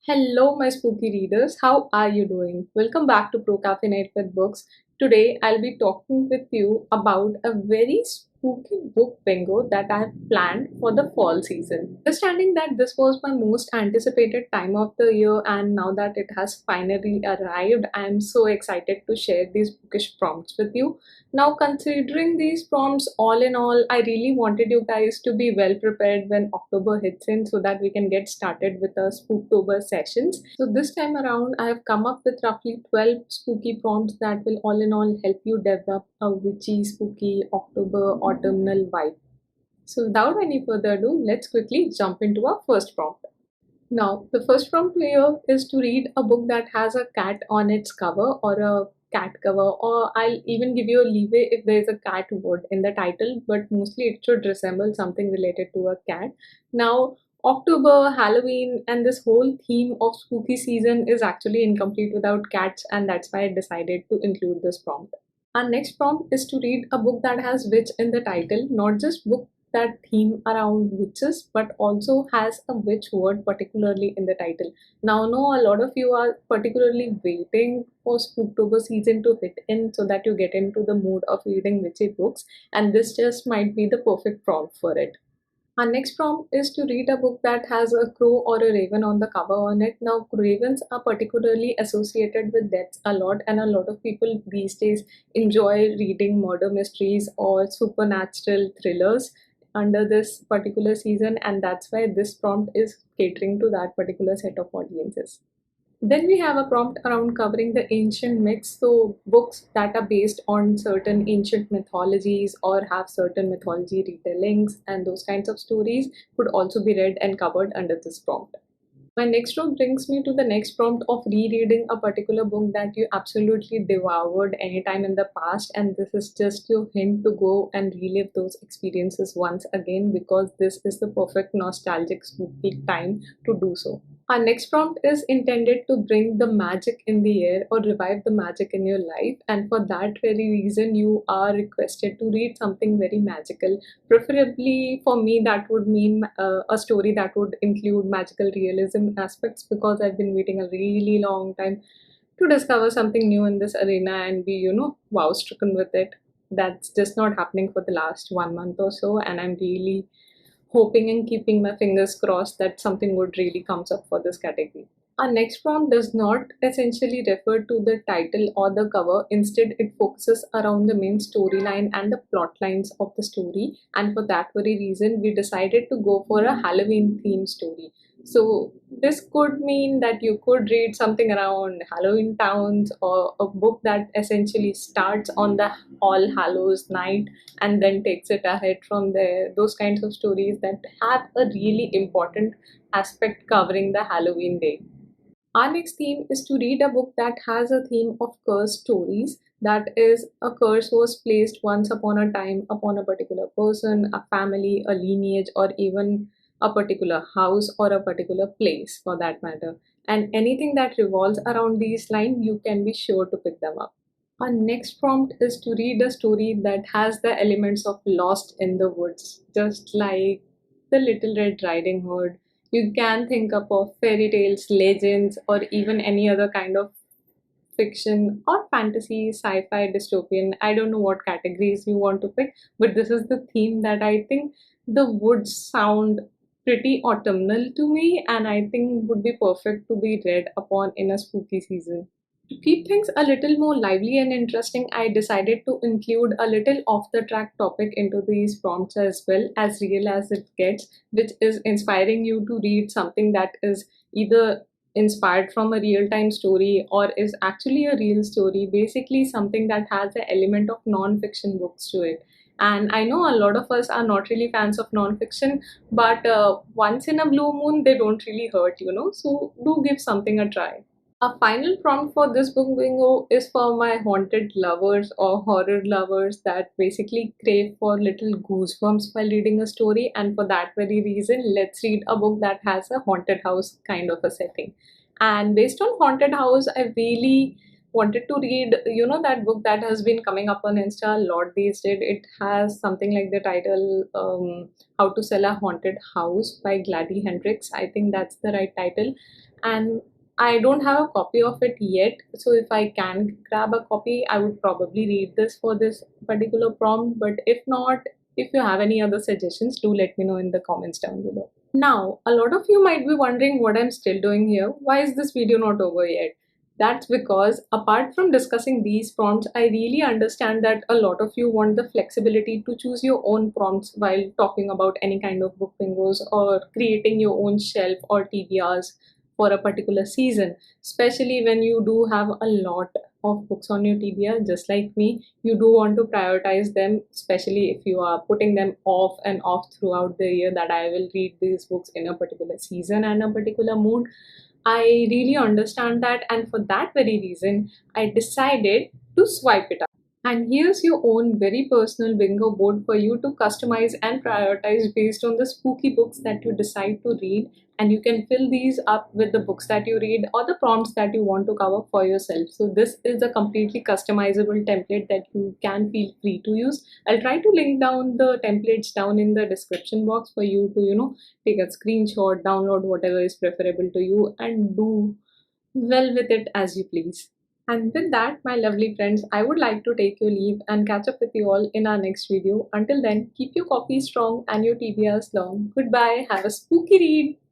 Hello, my spooky readers. How are you doing? Welcome back to Procrastinate with Books. Today, I'll be talking with you about a very spooky book bingo that I have planned for the fall season. Understanding that this was my most anticipated time of the year, and now that it has finally arrived, I am so excited to share these bookish prompts with you. Now, considering these prompts, all in all, I really wanted you guys to be well prepared when October hits in so that we can get started with our spooktober sessions. So, this time around, I have come up with roughly 12 spooky prompts that will all in all help you develop a witchy, spooky October autumnal vibe. So, without any further ado, let's quickly jump into our first prompt. Now, the first prompt here is to read a book that has a cat on its cover or a cat cover, or I'll even give you a leeway if there is a cat word in the title, but mostly it should resemble something related to a cat. Now, October, Halloween, and this whole theme of spooky season is actually incomplete without cats, and that's why I decided to include this prompt. Our next prompt is to read a book that has witch in the title, not just book that theme around witches, but also has a witch word particularly in the title. Now, I know a lot of you are particularly waiting for Spooktober season to hit in so that you get into the mood of reading witchy books, and this just might be the perfect prompt for it. Our next prompt is to read a book that has a crow or a raven on the cover on it. Now, ravens are particularly associated with deaths a lot, and a lot of people these days enjoy reading murder mysteries or supernatural thrillers under this particular season, and that's why this prompt is catering to that particular set of audiences. Then we have a prompt around covering the ancient myths, so books that are based on certain ancient mythologies or have certain mythology retellings and those kinds of stories could also be read and covered under this prompt. My next prompt brings me to the next prompt of rereading a particular book that you absolutely devoured anytime in the past, and this is just your hint to go and relive those experiences once again because this is the perfect nostalgic spooky time to do so. Our next prompt is intended to bring the magic in the air or revive the magic in your life, and for that very reason, you are requested to read something very magical. Preferably for me, that would mean a story that would include magical realism aspects because I've been waiting a really long time to discover something new in this arena and be, wow stricken with it. That's just not happening for the last 1 month or so, and I'm really hoping and keeping my fingers crossed that something good really comes up for this category. Our next prompt does not essentially refer to the title or the cover. Instead, it focuses around the main storyline and the plot lines of the story. And for that very reason, we decided to go for a Halloween themed story. So, this could mean that you could read something around Halloween towns or a book that essentially starts on the All Hallows night and then takes it ahead from there. Those kinds of stories that have a really important aspect covering the Halloween day. Our next theme is to read a book that has a theme of cursed stories. That is, a curse was placed once upon a time upon a particular person, a family, a lineage, or even a particular house or a particular place for that matter. And anything that revolves around these lines, you can be sure to pick them up. Our next prompt is to read a story that has the elements of Lost in the Woods, just like the Little Red Riding Hood. You can think up of fairy tales, legends, or even any other kind of fiction or fantasy, sci-fi, dystopian. I don't know what categories you want to pick, but this is the theme that I think the woods sound pretty autumnal to me, and I think would be perfect to be read upon in a spooky season. To keep things a little more lively and interesting, I decided to include a little off the track topic into these prompts as well, as real as it gets, which is inspiring you to read something that is either inspired from a real time story or is actually a real story, basically something that has an element of non fiction books to it. And I know a lot of us are not really fans of non fiction, but once in a blue moon, they don't really hurt. So do give something a try. A final prompt for this book bingo is for my haunted lovers or horror lovers that basically crave for little goosebumps while reading a story, and for that very reason, let's read a book that has a haunted house kind of a setting. And based on haunted house, I really wanted to read, that book that has been coming up on Insta a lot these days. It has something like the title How to Sell a Haunted House by Gladys Hendricks. I think that's the right title. and I don't have a copy of it yet. So if I can grab a copy, I would probably read this for this particular prompt. But if not, if you have any other suggestions, do let me know in the comments down below. Now, a lot of you might be wondering what I'm still doing here. Why is this video not over yet? That's because apart from discussing these prompts, I really understand that a lot of you want the flexibility to choose your own prompts while talking about any kind of book bingos or creating your own shelf or TBRs for a particular season, especially when you do have a lot of books on your TBR, just like me. You do want to prioritize them, especially if you are putting them off and off throughout the year, that I will read these books in a particular season and a particular mood. I really understand that, and for that very reason, I decided to swipe it up. And here's your own very personal bingo board for you to customize and prioritize based on the spooky books that you decide to read. And you can fill these up with the books that you read or the prompts that you want to cover for yourself. So, this is a completely customizable template that you can feel free to use. I'll try to link down the templates down in the description box for you to, take a screenshot, download whatever is preferable to you, and do well with it as you please. And with that, my lovely friends, I would like to take your leave and catch up with you all in our next video. Until then, keep your coffee strong and your TBRs long. Goodbye. Have a spooky read.